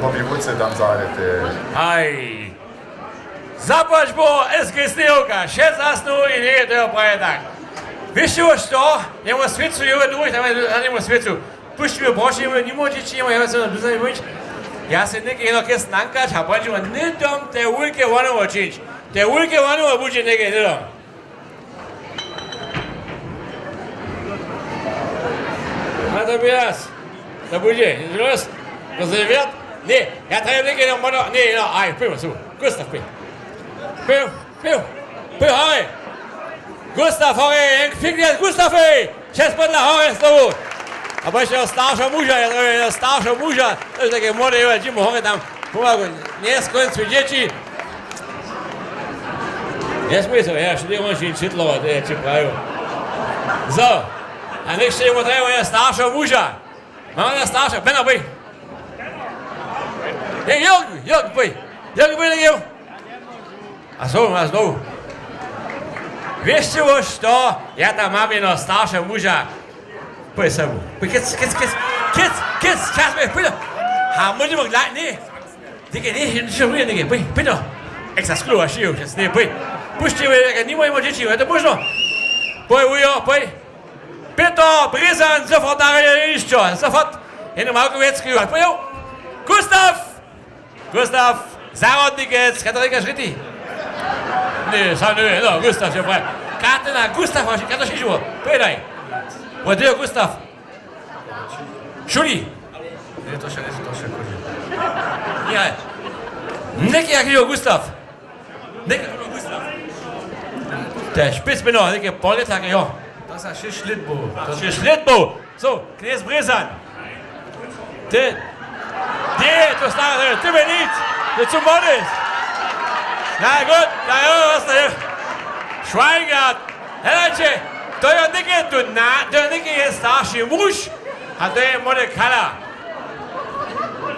Bobby tam zahledte. Aj. Zapać bo SG Snijovka, 6 zasnú i nie je toho praje tak. Vieš čo, nemo svicu jove drugi, tam nemo svicu. Pušti mi boši, ne môže či nemo jove sa dozaj byť. Ja se nekaj jedno kes nankač, a poďme, nedom te ulke vanovo čiť. Te ulke vanovo buďe nekaj, nedom. A to Tobias, to bude, los, rozerviert? Nee, ja treba nekaj jedno mono, nee, no, aj, pivo sú, Gustav, pivo. Pivo, hore! Gustav, hore, pekne, Gustav, čas podľa hore s tobou. A ešte staršieho muža, to je také mladé, Jimo hore tam pomagu, neskoncu deti. Nesmysl, ja ešte nemôžem čitlovať, to je či prajú. So, a ešte mu treba staršieho muža. Máme na staršieho, Benno, boj. Jörg, boj. Jörg, boj, nekaj. A znovu. Vieš čo, ja tam mám jedno staršieho muža. Poď sa mu. Kec, čas me, poď. A môžeme gľať, nie. Nekaj, nie, poď. Ek sa skľúva šiju, čas, nie, poď. Pušti mi, nemojmo deti, je to možno? Poď, Ujo, poď. Peter, Brezan, sofort na radišťo, sofort. Jenom malku vec skrivať, poď. Gustav, zárodníkec, Katarina Šrity. Nie, sam nie, no, Gustav, čo praje. Katarina, Gustav, kato šižuvo, povedaj. Kde je Gustav? Šuli. Nie, to še koži. Nie. Nekaj je Gustav. To je špicmeno, nekaj polletak je. To sa 6 let bo. 6 let bo. So, kniez Brezan. Ty, to stane, ty nic. Ty co modest. Na gut, na jo, was da je. Schweigert. Helajte, to je nekaj tu to je nekaj je starší muž. A to je mode kala.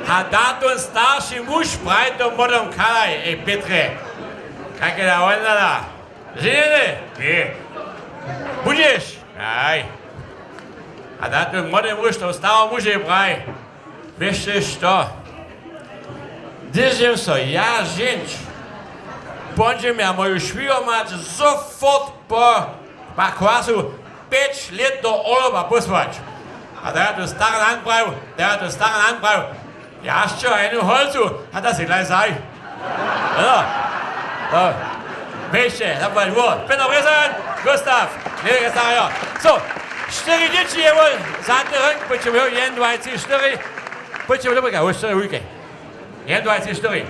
A dáto starší muž praje to modom kala, Petre. Kak je da ondala? Žene? Nie. Budeš? Aj. A dáto modem muž, to starý muž je praje. Vieš čo? Držím sa, ja ženč. Pôjdem ja moju švíru mať sofort po kvasu 5 let do Oloba poslať. A da je to starý landprav. Ja ešte jednu holcu, a da si gleich saj. Vieš, da bude dvor. Peter Brezan, Gustav, nekaj starého. So, 4 deti je vol, zadný rynk, poďme ho 1, 2, 3, 4. Poďte do brega, už 4 ujke. 1, 2, 3, 4.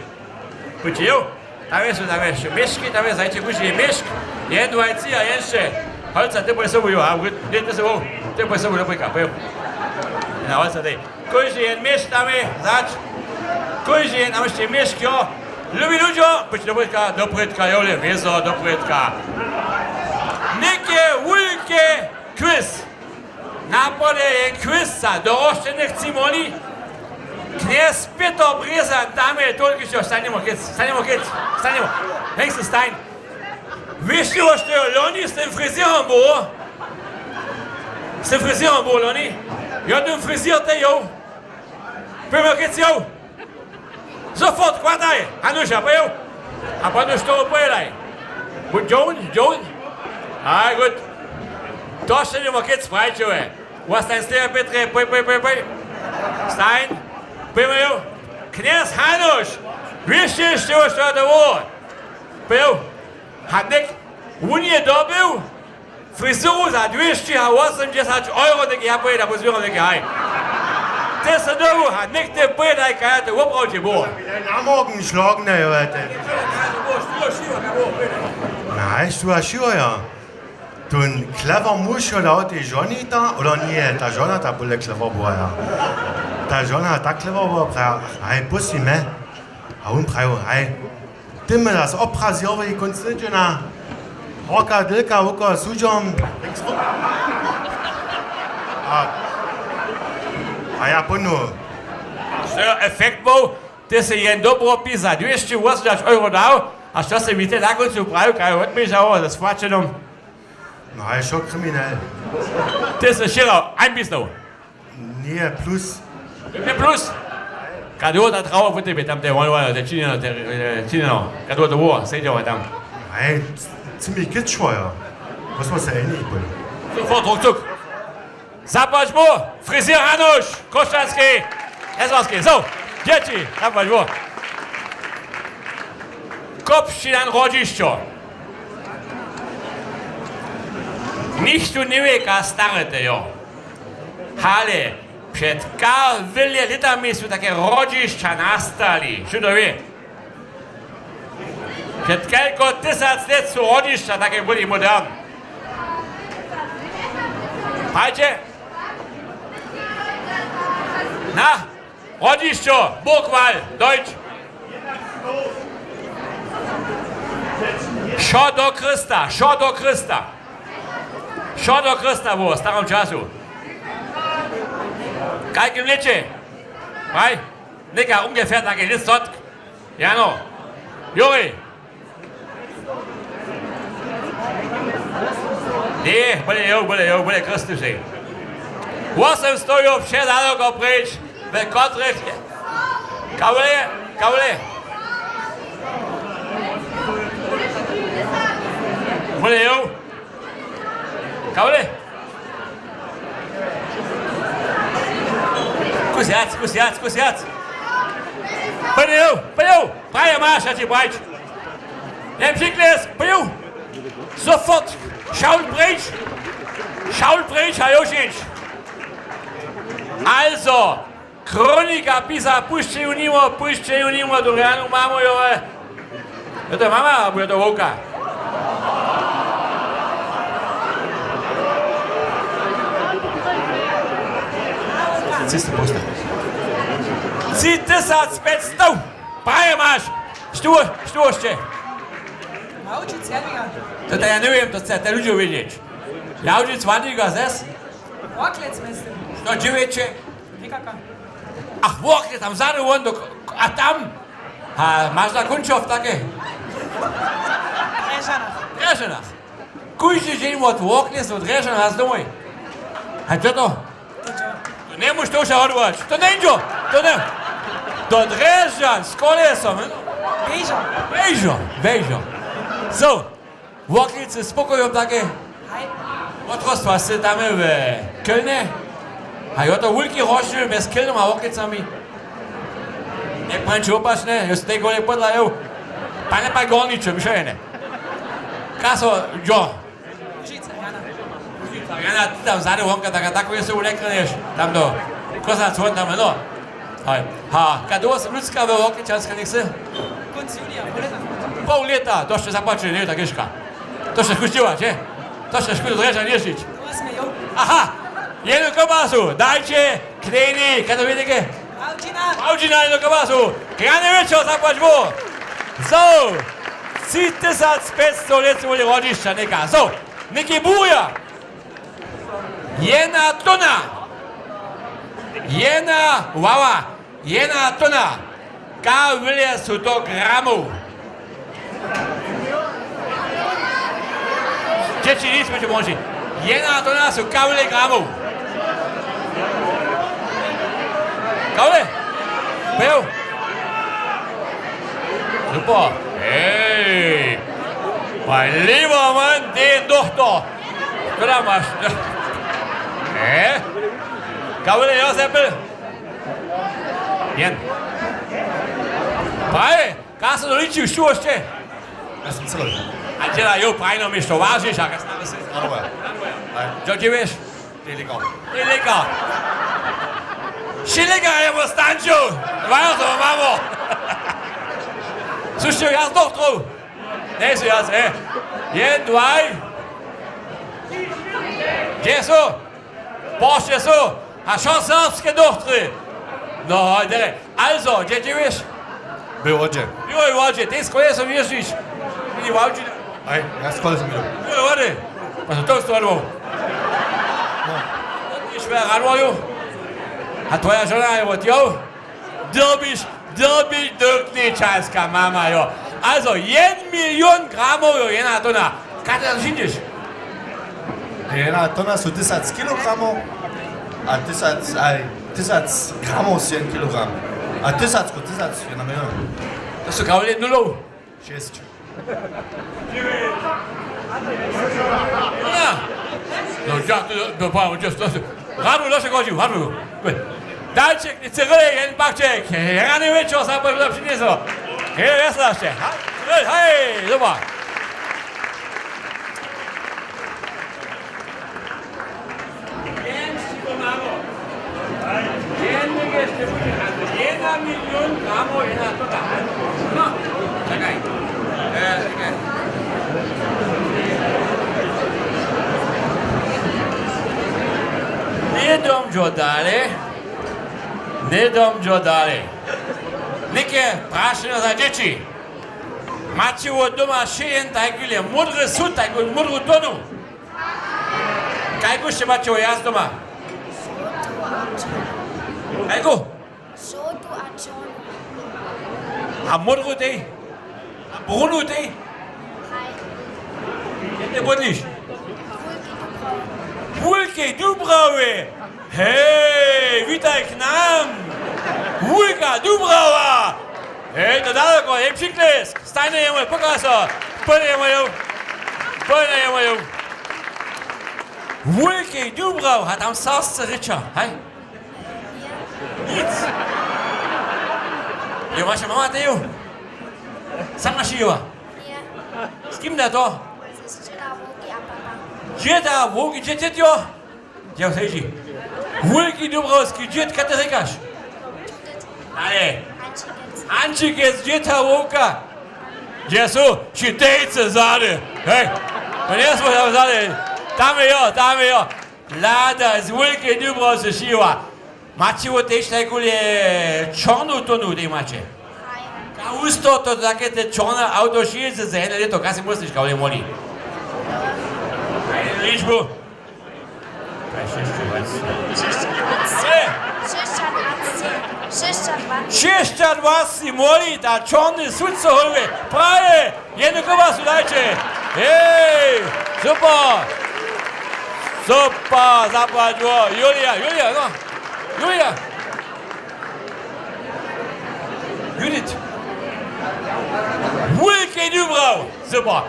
Poďte jo. Tam je ešte myšky, tam je zajte guži je myšk. 1, 2, 3 a ešte. Holca, ty bude sobu jo, a dejte sobu. Ty bude sobu do brega, pojo. Na holca dej. Guži je myšk, tam je zač. Guži je tam ešte myšk, jo. Ľubí ľuďo, poďte do predka, jo, vezo, do predka. Neke, ujke, quiz. Napode je quiz sa, do oštených cimoli. Kniez Peter Brezan, tam je toľko čo, stanemo. Heng si staň. Vieš čo, što je Loni s tým frizierom bol? Loni? Ja tým frizír te jo. Pojmo keď si jo. Sofort, kvataj. Hanuša, pojo. A potom što opojedaj. Buď Joan? Aj, gut. To še nemo keď sprajčuje. U vás tam steja, Petre, poj. Staň. Pojmo jo. Kniez Hanuš. Vieš čo to bolo? Pojo. Hadnek, on je dobil frizuru za 280 €, nekaj ja pojeda, pozbieram nekaj haj. Te sa dobu, hadnek te pojeda, kaj ja te opravče bo. Na morgen schlagen, ne, vete. Nein, du hast schon, ja. Du ein clever Musch oder die Jonita, oder nie, ta Jona, ta bude clever boa, ja. Ta Jona, ta clever boa, hej, pusti me. A on pravi, hej, ty me das oprasiere i konstitujena. Hoka, dilka, hoka, suđom. A ja ponu. Što je efekt bol, te se jen dobro pisa, 280 € dal, a što se mi te na koncu pravi, kaj odmišao za svačenom. No, je schon kriminell. Te se širal, einbisnov. Nie, plus. Ne plus. Kadło ta trawa po tebe, tam te one, te Chinino, kadło to war, siedział tam. Ej, ziemlich kitschwo, ja. Was muss er ähnlich bin? Sofort ruckzuck. Zapłać mu, fryzjer Hanusz, Koszczalski, Esławski. So, dzieci, zapłać mu. Kopšćinan Rodzišćo. Ništa ne ve, kaj starate jo. Ale przed wiele latami są takie rodzišća nastali. Čo to wie? Przed kilku tysiąc lat są rodzišća takie byli moderne. Pajcie? Na, Rodzišćo, Burgwall, Deutsch. Šo do Krista, šo do Krista. Šo do Krista było w starym czasu. Kaj liczy? Kaj? Nika ungefähr takie listot. Jano. Juri. Nie, bude Chrystusy. 800 przed Aloko pryč, ve kotrych. Kawle. Bude jo. Kawle. Kusiac. Bude jo. Praja masz, a ci brać. Niemczykles, bude sofort. Schaul Breitsch, Herr Josic. Also, Kronika pisa, puśćcie ju nimo, do Rianu mamo jove. Je to mama, albo je to Vovka? Ciste posta. 3500! Praje masz! Štuošte! Naučiť Serviga. To ja neviem, to chcete ľudia vidieť. Jaužic Vandiga zes? Voklec myslím. To dživeče? Nikaka. Ach, vokle, tam vzadu von, a tam? A máš na Kunčov také? Drežanach. Kujži deň od vokle od Drežanach domoj. A čo to? To nemôž to už odvolať. To nejde. To ne. Do Drežan s kolesom. Bežo. So, voklice spokojom také. Otrostwa sy tam w Kölnie. A jo to wielki rozdział bez Kölnem a voklicami. Nie pan ci opačne, jo z tego nie podlajú. Pane pa gorničo, mi šajene. Kaso, jo. Užica, Jana. Jana, ty tam vzadu vonka, tako je se ulekneš. Tam do kosac von tam, no. Ha, kado sam ľudská ve vokličanska, nech se? Konc Julia, Pol leta, to še zapačili, nie je tak ješka. To še skušťovať, že? To še škudu Drežan ježiť. to sme jo. Aha, jednu kobasu, dajcie, klejny, kada vidíte? Audžina jednu kobasu, krajný večer, zaplať vo. So, 3500 let sú boli rodišťa, neka. So, neky búja. 1 tona. 1 tona. Ka veľa sú to gramov. Dzieci nic będzie może. 1 tona są kawle gramów. Kawle? Był? Super. Hey. Mein lieber Mann, den Tochter. Która masz? Kawle, ja, Seppel? Jen. Praje, kada se doliči, što še? Ja sam celovi. A tjela jo prajno mi što važiš, a kad snade se... Radova. Čo ti veš? Det er lekker. Det er lækker. Šillinger je på Stančo. Vajer som mamo. Slušaj, ja som tro. Ne, så ja se. 1, 2. Gdje su? Pošće su. A što srpske dohtre? No, dere. Also, gdje ti veš? Byl ođe. Jo je vođe, ti s koje sam ježiš. Vidi vođe. Aj, ja s kolesem idem. Jo je vođe. Pa sam to stvarno. Išve ranvoju. A tvoja žena je od jo? Drbiš drkničanska mama jo. Also, 1 milion gramov jo, 1 tona. Kaj te zažinješ? 1 tona su 1000 kilogramov, a 1000 gramov su 1 kilogram. A tysac, jedna miliona. To są kawale nulą. 6. No ja, to powiem, just to. Radu, losze godził, radu. Dalczek, nie cyryle, jeden bakczek. Rany wieczór, zapewne do przyniosło. Jest jeszcze. Hej, zobacz. Jedna milion gramo, jedna to. No, czekaj. Czekaj. Ne dom džodale. Neke prašeno za dječi. Mači od doma šejen tajgulje, mudre su tajgulje, mudru tonu. Kaj gušte mači o jaz doma? Kaj gu? Sotu a čonu. A mudru tej? A brunu tej? Haj. Gdje te budliš? Vulki Vulke Dubrava. Dubrave! Hej, witaj k nam! Vulka Dubrava! Hej, to daleko, jem přiklesk! Stajnujeme, pokaso! Pojnejme ju! Vulke Dubrav, a tam sasce ryča, hej? Nic! Jo, vaša mama te ju? Sama šiva? Nie. S kim da to? Sestra Vulki a papa. Dzieda, Vulki, gdzie ty jo? Gdzie sejži? Vulki Dubrovský, džet, kad te říkáš? Ale, Ančikec. Ančikec, džeta Vulka. Gdje su? Šitejce zade. Hej, pa nismo tam zade. Tam je jo. Lada z Vulke Dubrovský šiva. Mači o tež tajkulje čornu tonu, te mače. Haj. Ka usto to také te čorne auto šilce za jedno leto, kaj si musliš, kao je moli. Hej, ličbu. Kaj šešću, Šešća 26 moli, ta čorne sudce holve. Praje, jednu kobasu dajče. Hej, super. Super, zapadlo. Julia, no. Julia. Judith. Vulke Dubrav. Super.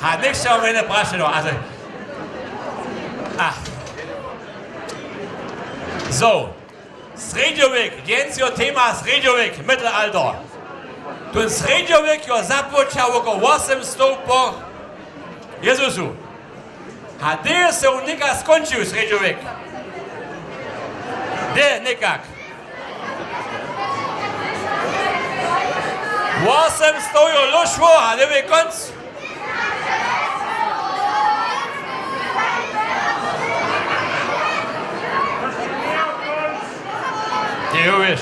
Har niks som mine brasse nu, altså. So. Sredjovik, Jens jo tema Sredjovik, mittelalter. Tu Sredjovik jo započal oko 800 po Jezusu. A gdje se u nekak skončil Sredjovik? Gdje nekak? 800 jo lošvo, a gdje je konc? Gdje uviš?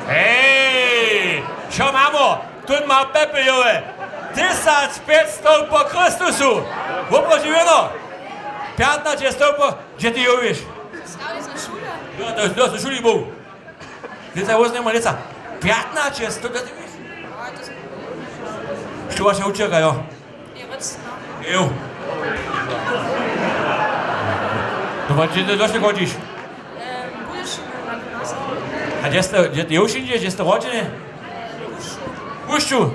Hej, čo mamo? Tu ma Pepe jove. 1500 po Kristusu. Upoživeno. 1500 po... Gdje ti uviš? Stali za šula. Da su šuli bol. Lica uznemo lica. 1500, da ti viš? A, to sam... Što vaša učerka, jo? Je vrstno. Evo. No pa gdje došli hođiš? Budeš na gimnaziji? A gdje ti još inđe, gdje ste rođene? Ušću,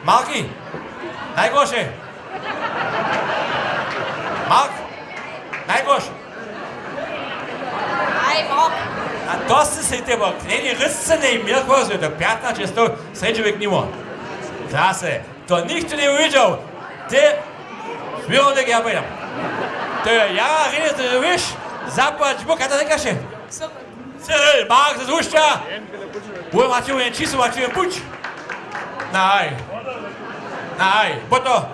Marki, najgorše. Mark, najgorš. Aj, Mark. A dosti se teba, kneni ryscene i mirkoze, do 1500 sredjevek nimo. Klase, to nikt ne uviđao. Te, smirovnik ja pojedam. To je ja, rinete, da viš, zapad, žbuk, kada ne kaše? Super. Cyril, Mark, se zvušća. Uve mačevu jen čisu, mačevu puć. Nej, boto.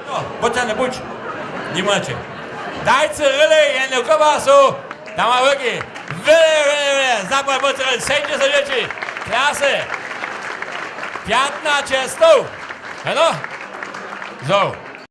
No, boto ne puć. Nimače. Daj Cyrille, jen kobasu. Dama ruky. Vele, zapad po Cyril, sejče se děči. Klase. 1500. Ano? So.